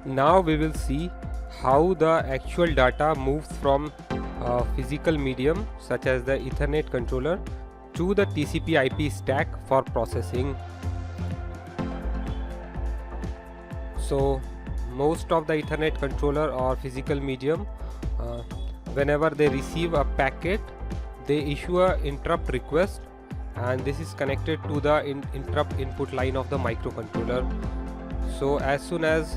Now we will see how the actual data moves from a physical medium such as the Ethernet controller to the TCP/IP stack for processing. So most of the Ethernet controller or physical medium, whenever they receive a packet, they issue a interrupt request, and this is connected to the interrupt input line of the microcontroller. So as soon as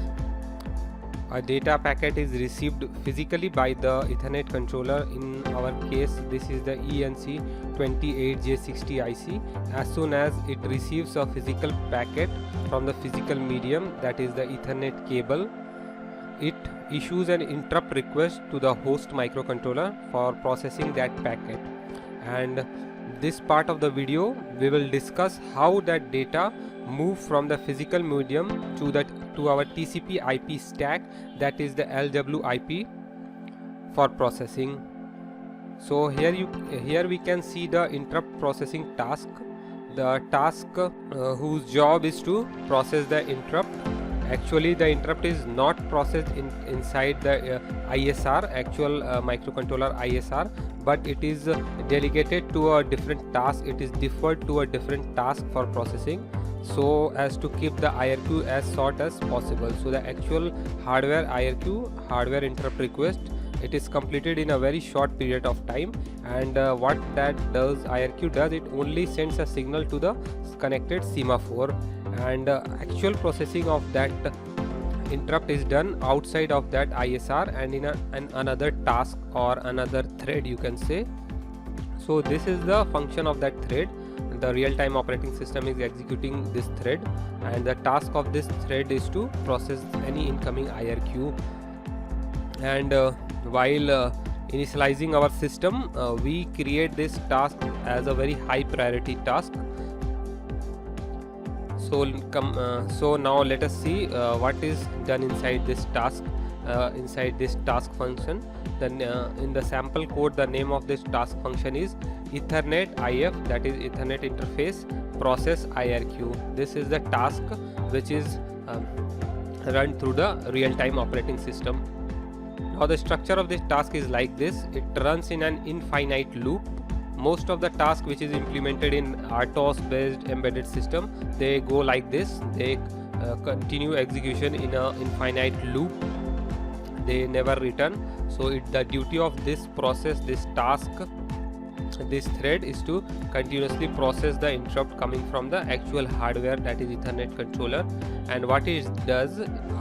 a data packet is received physically by the Ethernet controller, in our case this is the ENC28J60 IC, as soon as it receives a physical packet from the physical medium, that is the Ethernet cable, it issues an interrupt request to the host microcontroller for processing that packet. And this part of the video we will discuss how that data move from the physical medium to our TCP/IP stack, that is the LWIP, for processing. So here we can see the interrupt processing task. The task whose job is to process the interrupt. Actually the interrupt is not processed inside the ISR, actual microcontroller ISR, but it is delegated to a different task. It is deferred to a different task for processing, so as to keep the IRQ as short as possible. So the actual hardware IRQ, hardware interrupt request, it is completed in a very short period of time. And what that does, IRQ does, it only sends a signal to the connected semaphore, and actual processing of that interrupt is done outside of that ISR and in another task or another thread, you can say. So this is the function of that thread. The real-time operating system is executing this thread, and the task of this thread is to process any incoming IRQ. And while initializing our system, we create this task as a very high priority task. So now let us see what is done inside this task, inside this task function. Then in the sample code, the name of this task function is Ethernet IF, that is Ethernet interface process IRQ. This is the task which is run through the real-time operating system. Now the structure of this task is like this. It runs in an infinite loop. Most of the tasks which is implemented in RTOS based embedded system, they go like this. They continue execution in a infinite loop. They never return. So the duty of this process, this task, this thread is to continuously process the interrupt coming from the actual hardware, that is Ethernet controller. And what it does,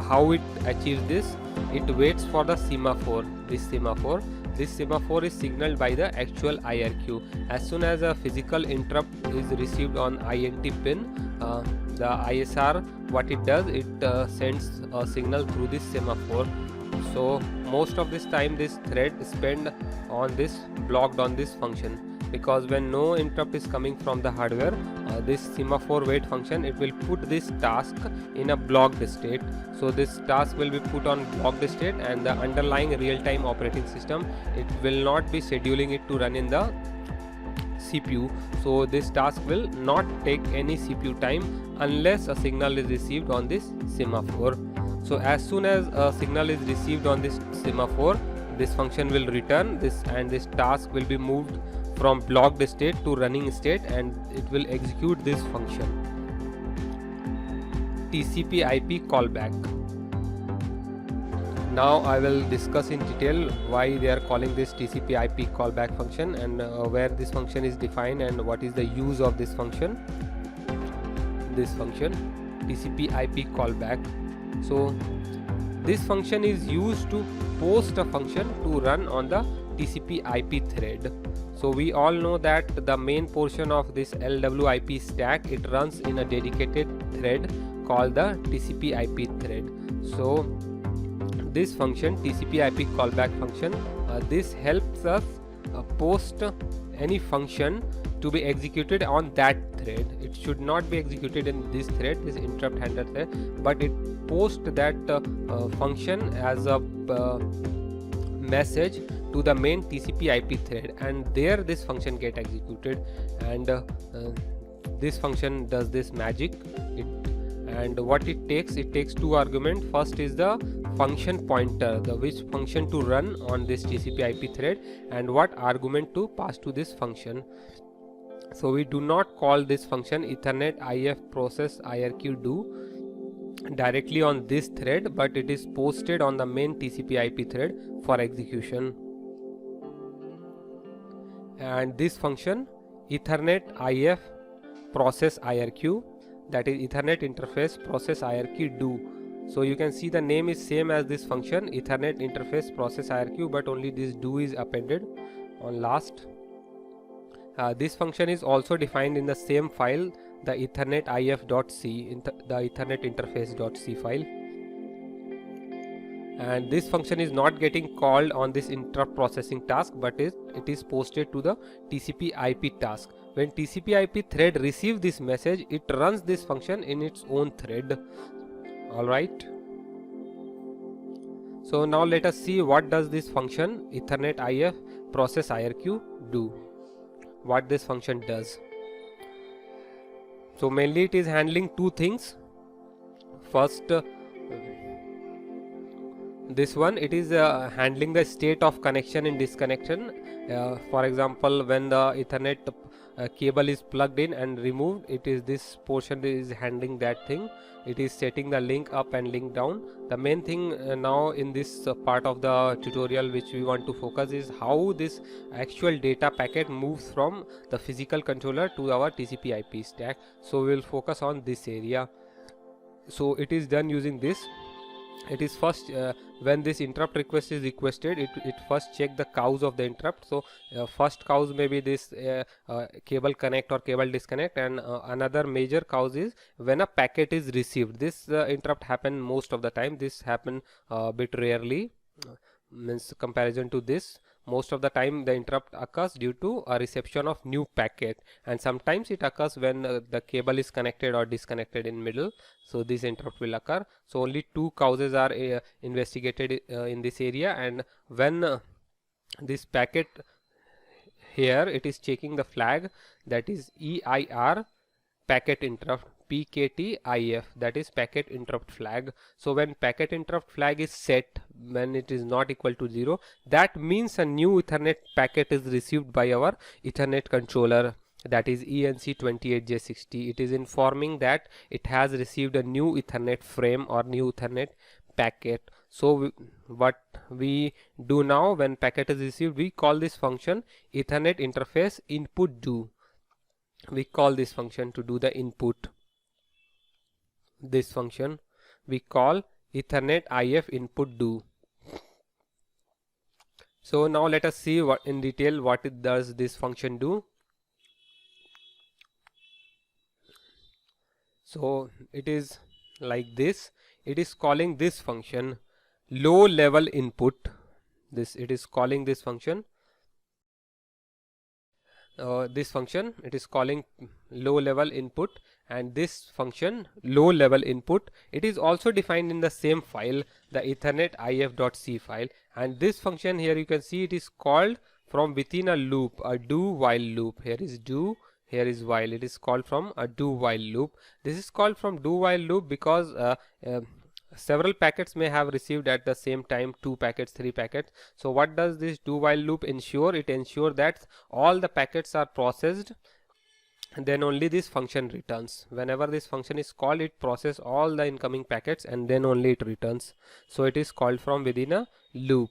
how it achieves this, it waits for the semaphore. This semaphore is signaled by the actual IRQ. As soon as a physical interrupt is received on INT pin, the ISR, what it does, it sends a signal through this semaphore. So most of this time this thread spend on this, blocked on this function, because when no interrupt is coming from the hardware, this semaphore wait function, it will put this task in a blocked state. So this task will be put on blocked state, and the underlying real-time operating system, it will not be scheduling it to run in the CPU. So this task will not take any CPU time unless a signal is received on this semaphore. So as soon as a signal is received on this semaphore, this function will return this, and this task will be moved from blocked state to running state, and it will execute this function, TCP/IP callback. Now I will discuss in detail why they are calling this TCP/IP callback function, and where this function is defined, and what is the use of this function. This function, TCP/IP callback. So this function is used to post a function to run on the TCP/IP thread. So we all know that the main portion of this LWIP stack, it runs in a dedicated thread called the TCP/IP thread. So this function, TCP/IP callback function, this helps us post any function to be executed on that thread. It should not be executed in this thread, this interrupt handler thread, but it posts that function as a message to the main TCP/IP thread, and there this function get executed. And this function does this magic. It and what it takes two arguments. First is the function pointer, the which function to run on this TCP IP thread, and what argument to pass to this function. So we do not call this function Ethernet IF process IRQ do directly on this thread, but it is posted on the main TCP IP thread for execution. And this function Ethernet IF process IRQ, that is Ethernet interface process IRQ do. So you can see the name is same as this function, Ethernet interface process IRQ, but only this do is appended on last. This function is also defined in the same file, the Ethernet IF.c, in the Ethernet interface.c file. And this function is not getting called on this interrupt processing task, but it is posted to the TCP IP task. When TCP IP thread receives this message, it runs this function in its own thread. Alright. So now let us see what does this function Ethernet IF process IRQ do. What this function does. So mainly it is handling two things. First, this one, it is handling the state of connection and disconnection. For example, when the Ethernet cable is plugged in and removed, it is this portion is handling that thing. It is setting the link up and link down. The main thing now in this part of the tutorial which we want to focus is how this actual data packet moves from the physical controller to our TCP IP stack. So we will focus on this area. So it is done using this. It is first when this interrupt request is requested, it first check the cause of the interrupt. So first cause may be this cable connect or cable disconnect, and another major cause is when a packet is received. This interrupt happen most of the time. This happen bit rarely, means comparison to this. Most of the time the interrupt occurs due to a reception of new packet, and sometimes it occurs when the cable is connected or disconnected in middle. So this interrupt will occur. So only two causes are investigated in this area, and when this packet here, it is checking the flag, that is EIR packet interrupt, PKTIF, that is packet interrupt flag. So when packet interrupt flag is set, when it is not equal to 0, that means a new Ethernet packet is received by our Ethernet controller, that is ENC28J60. It is informing that it has received a new Ethernet frame or new Ethernet packet. So what we do now, when packet is received, we call this function Ethernet interface input do. We call this function to do the input. This function we call Ethernet IF input do. So now let us see what in detail what it does this function do. So it is like this. It is calling this function low level input. It is calling this function. It is calling low level input, and this function low level input, it is also defined in the same file, the Ethernet IF.c file, and this function here you can see it is called from within a loop, a do while loop. Here is do, here is while. It is called from a do while loop. This is called from do while loop because several packets may have received at the same time, 2 packets, 3 packets. So what does this do while loop ensure? It ensures that all the packets are processed, and then only this function returns. Whenever this function is called, it processes all the incoming packets and then only it returns. So it is called from within a loop,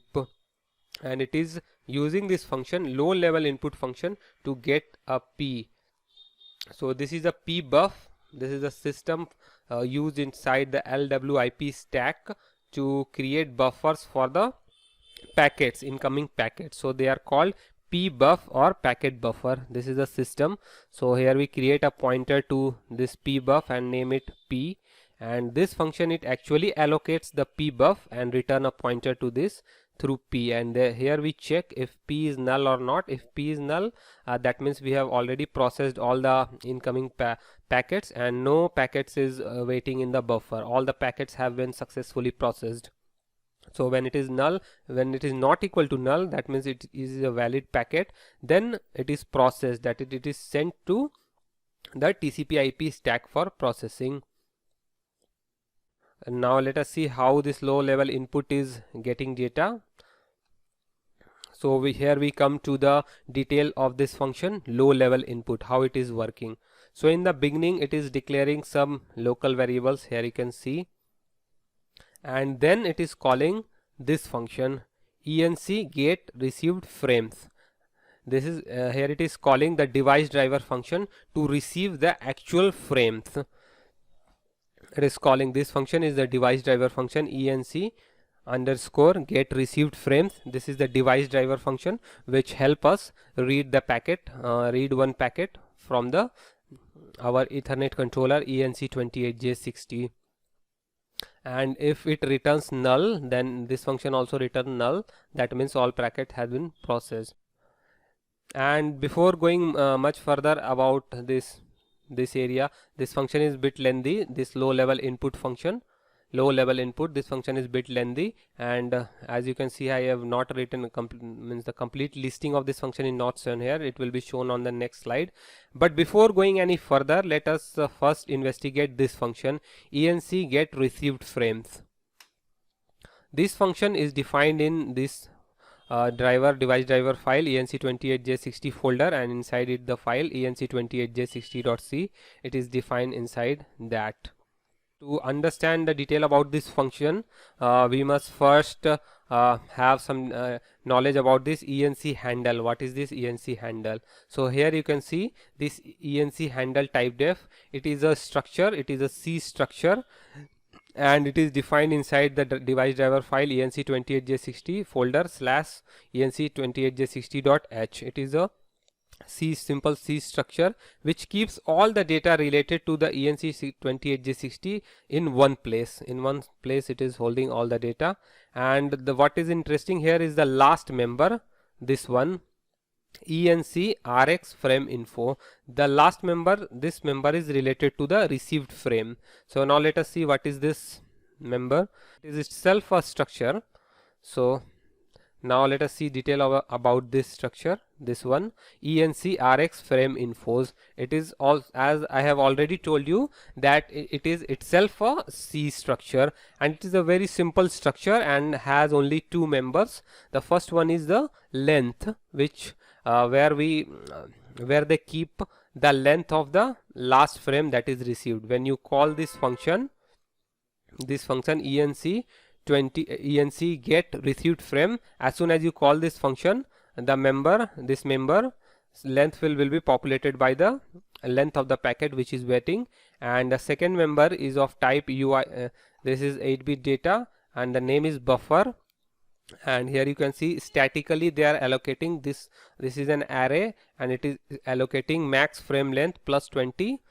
and it is using this function low level input function to get a P. So this is a P buff. This is a system used inside the LWIP stack to create buffers for the packets, incoming packets. So they are called P buff or packet buffer. This is a system. So here we create a pointer to this P buff and name it P, and this function it actually allocates the P buff and return a pointer to this through P, and here we check if P is null or not. If P is null, that means we have already processed all the incoming packets and no packets is waiting in the buffer. All the packets have been successfully processed. So when it is null, when it is not equal to null, that means it is a valid packet. Then it is processed, that it is sent to the TCP IP stack for processing. Now let us see how this low level input is getting data. So here we come to the detail of this function low level input, how it is working. So in the beginning it is declaring some local variables, here you can see, and then it is calling this function enc get received frames. This is here it is calling the device driver function to receive the actual frames. It is calling this function is the device driver function enc underscore get received frames. This is the device driver function which help us read the packet, read one packet from the our Ethernet controller ENC28J60, and if it returns null, then this function also return null. That means all packet has been processed. And before going much further about this area, this function is bit lengthy. This low level input function, this function is bit lengthy, and as you can see, I have not written the complete listing of this function is not shown here. It will be shown on the next slide. But before going any further, let us first investigate this function enc get received frames. This function is defined in this device driver file enc28j60 folder, and inside it the file enc28j60.c. it is defined inside that. To understand the detail about this function, we must first have some knowledge about this enc handle. What is this enc handle? So here you can see this enc handle type def. It is a structure, it is a C structure, and it is defined inside the device driver file enc28j60 folder slash enc28j60.h. it is a simple C structure which keeps all the data related to the ENC28J60 in one place. It is holding all the data, and what is interesting here is the last member, this one ENC RX frame info. The last member, this member is related to the received frame. So now let us see what is this member. It is itself a structure. So now let us see detail about this structure. This one ENC RX frame infos. It is all, as I have already told you, that it is itself a C structure, and it is a very simple structure and has only two members. The first one is the length, which where they keep the length of the last frame that is received. When you call this function enc get received frame, as soon as you call this function, this member length will be populated by the length of the packet which is waiting, and the second member is of type UI. This is 8-bit data and the name is buffer, and here you can see statically they are allocating this is an array, and it is allocating max frame length plus 20,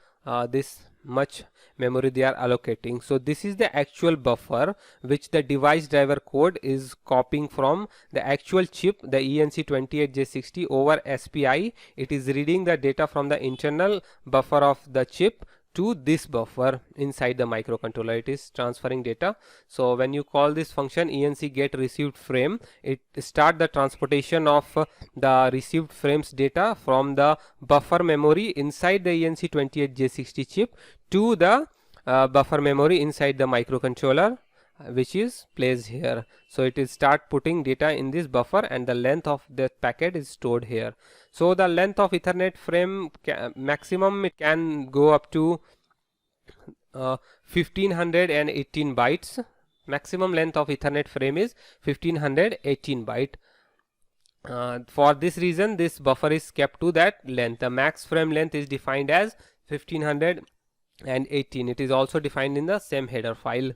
this much memory they are allocating. So this is the actual buffer which the device driver code is copying from the actual chip, the ENC28J60 over SPI. It is reading the data from the internal buffer of the chip to this buffer inside the microcontroller. It is transferring data. So when you call this function enc get received frame, it start the transportation of the received frames data from the buffer memory inside the ENC28J60 chip to the buffer memory inside the microcontroller, which is placed here. So it is start putting data in this buffer, and the length of the packet is stored here. So the length of Ethernet frame maximum it can go up to 1518 bytes. Maximum length of Ethernet frame is 1518 byte. For this reason, this buffer is kept to that length. The max frame length is defined as 1518. It is also defined in the same header file.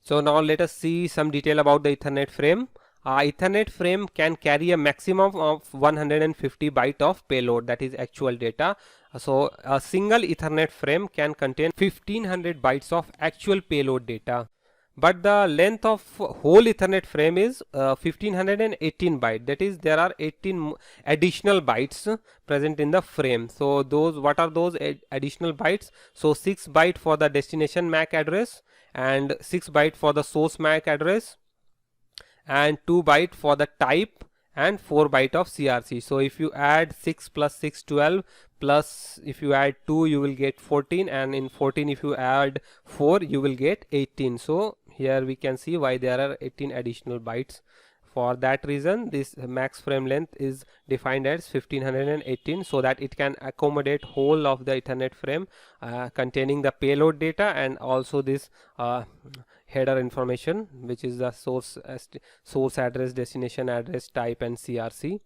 So now let us see some detail about the Ethernet frame. Ethernet frame can carry a maximum of 150 byte of payload, that is actual data. So a single Ethernet frame can contain 1500 bytes of actual payload data. But the length of whole Ethernet frame is 1518 byte. That is, there are 18 additional bytes present in the frame. So those, what are those additional bytes? So 6 byte for the destination MAC address, and 6 byte for the source MAC address, and 2 byte for the type, and 4 byte of CRC. So if you add 6 plus 6 12 plus if you add 2 you will get 14, and in 14 if you add 4 you will get 18. So here we can see why there are 18 additional bytes. For that reason this max frame length is defined as 1518, so that it can accommodate whole of the Ethernet frame containing the payload data and also this header information, which is the source address, destination address, type and CRC.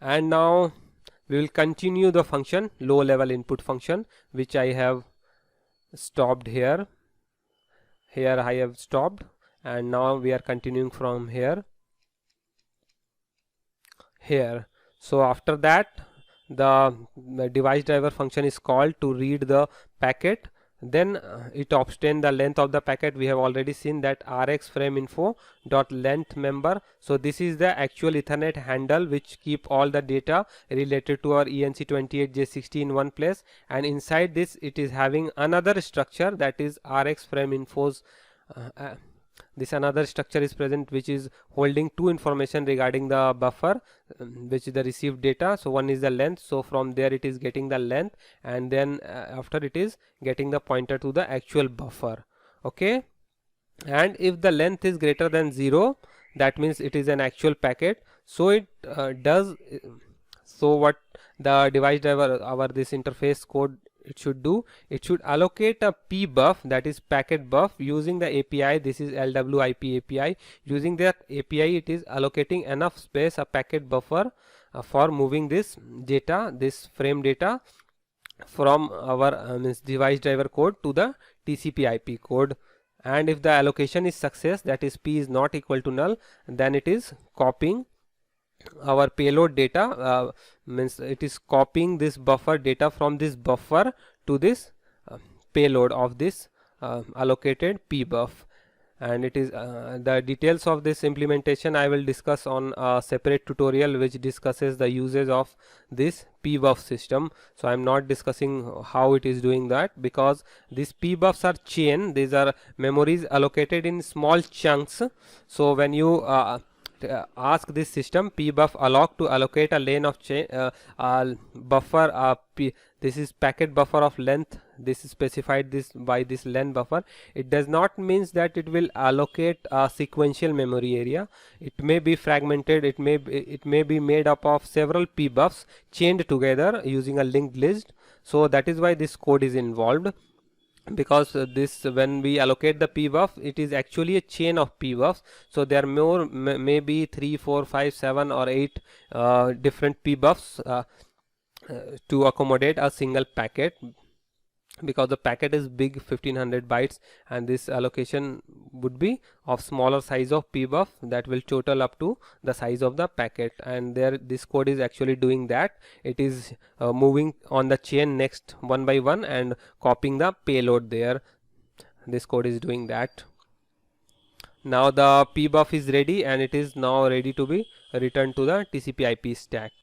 And now we will continue the function, low level input function, which I have stopped here. Here I have stopped, and now we are continuing from here. So after that the device driver function is called to read the packet. Then it obtains the length of the packet. We have already seen that rx frame info dot length member. So this is the actual Ethernet handle which keep all the data related to our ENC28J60 in one place, and inside this it is having another structure, that is rx frame infos. This another structure is present which is holding two information regarding the buffer, which is the received data. So one is the length, so from there it is getting the length, and then after it is getting the pointer to the actual buffer. Okay, and if the length is greater than 0, that means it is an actual packet. So it does so what the device driver, our this interface code, it should do, it should allocate a pbuff, that is packet buff, using the API. This is LWIP API. Using that API it is allocating enough space, a packet buffer, for moving this data, this frame data, from our device driver code to the TCP IP code. And if the allocation is success, that is p is not equal to null, then it is copying our payload data, means it is copying this buffer data from this buffer to this payload of this allocated pbuff. And it is the details of this implementation I will discuss on a separate tutorial which discusses the uses of this pbuff system. So I am not discussing how it is doing that, because these pbuffs are chain, these are memories allocated in small chunks. So when you ask this system pbuff alloc to allocate a lane of chain buffer, this is packet buffer of length, this is specified this by this length buffer, it does not means that it will allocate a sequential memory area. It may be fragmented, it may be made up of several pbuffs chained together using a linked list. So that is why this code is involved, because this when we allocate the pbuff, it is actually a chain of pbuffs. So there are maybe 3, 4, 5, 7 or 8 different pbuffs to accommodate a single packet, because the packet is big, 1500 bytes, and this allocation would be of smaller size of pbuff that will total up to the size of the packet. And there this code is actually doing that, it is moving on the chain next one by one and copying the payload there. This code is doing that. Now the pbuff is ready, and it is now ready to be returned to the TCP IP stack.